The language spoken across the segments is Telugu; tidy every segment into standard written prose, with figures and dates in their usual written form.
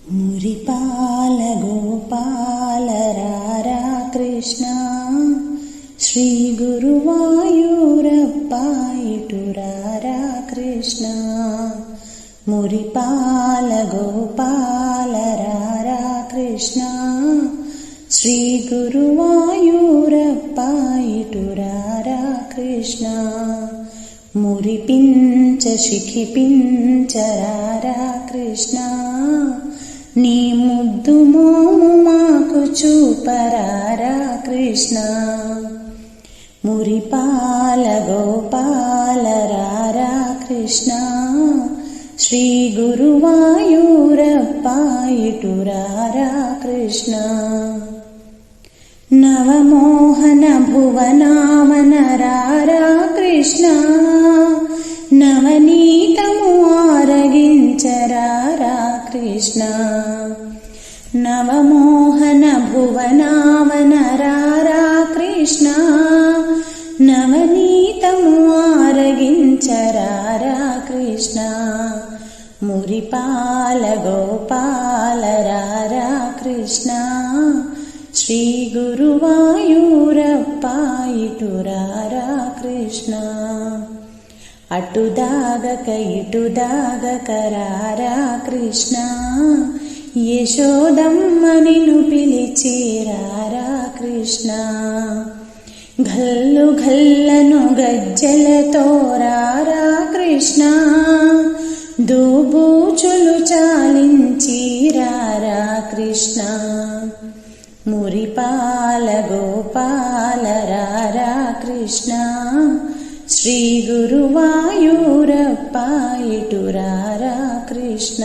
మురిపాల గోపాల రారా కృష్ణ, శ్రీ గురువాయూరప్ప ఇటు రారా కృష్ణ. మురిపాల గోపాల రారా కృష్ణ, శ్రీ గురువాయూరప్ప ఇటు రారా కృష్ణ. మురిపించ శిఖిపించ రారా కృష్ణ, నీ ముద్దు మోము మాకు చూపరారా కృష్ణ. మురిపాల గోపాల రారా కృష్ణ, శ్రీ గురువాయూరప్ప ఇటు రారా కృష్ణ. నవమోహన భువనామన రారా కృష్ణ, నవనీతము ఆరగించరారా కృష్ణ. నవమోహన భువనామన రారా కృష్ణ, నవనీతము ఆరగించరారా కృష్ణ. మురిపాల గోపాల రారా కృష్ణ, శ్రీ గురువాయూరప్ప ఇటు రారా కృష్ణ. అటు దాగక ఇటు దాగక రారా కృష్ణ, యశోదమ్మ నిన్ను పిలిచి రారా కృష్ణ. గల్లు గల్లను గజ్జలతో రారా కృష్ణ, దూబూచులు చాలించి రారా కృష్ణ. మురిపాల గోపాల రారా కృష్ణ, శ్రీ గురువాయూరప్ప ఇటు రారా కృష్ణ.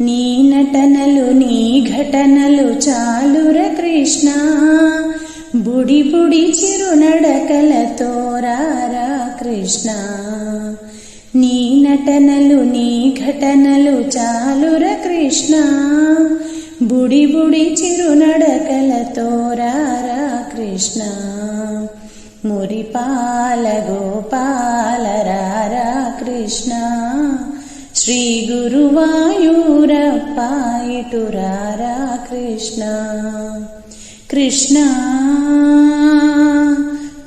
నీ నటనలు నీ ఘటనలు చాలుర కృష్ణ, బుడి బుడి చిరునడకలతో రారా కృష్ణ. నీ నటనలు నీ ఘటనలు చాలుర కృష్ణ, బుడి బుడి చిరునడకలతో రారా కృష్ణ. మురిపాల గోపాల రారా కృష్ణ, శ్రీ గురువాయూరప్ప ఇటు రారా కృష్ణ. కృష్ణ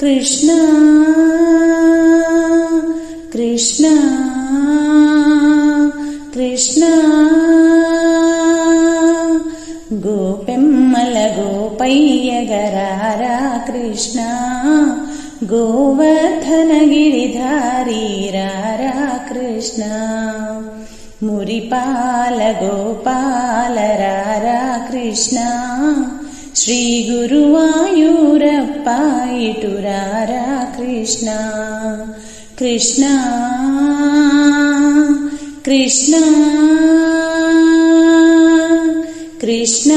కృష్ణ కృష్ణ కృష్ణ. గోపెమ్మల గోపయ్యగరారా కృష్ణ, గోవర్ధన గిరిధారి రారా కృష్ణ. మురిపాల గోపాల రారా కృష్ణ, శ్రీ గురువాయూరప్ప ఇటు రారా కృష్ణ. కృష్ణ కృష్ణ కృష్ణ.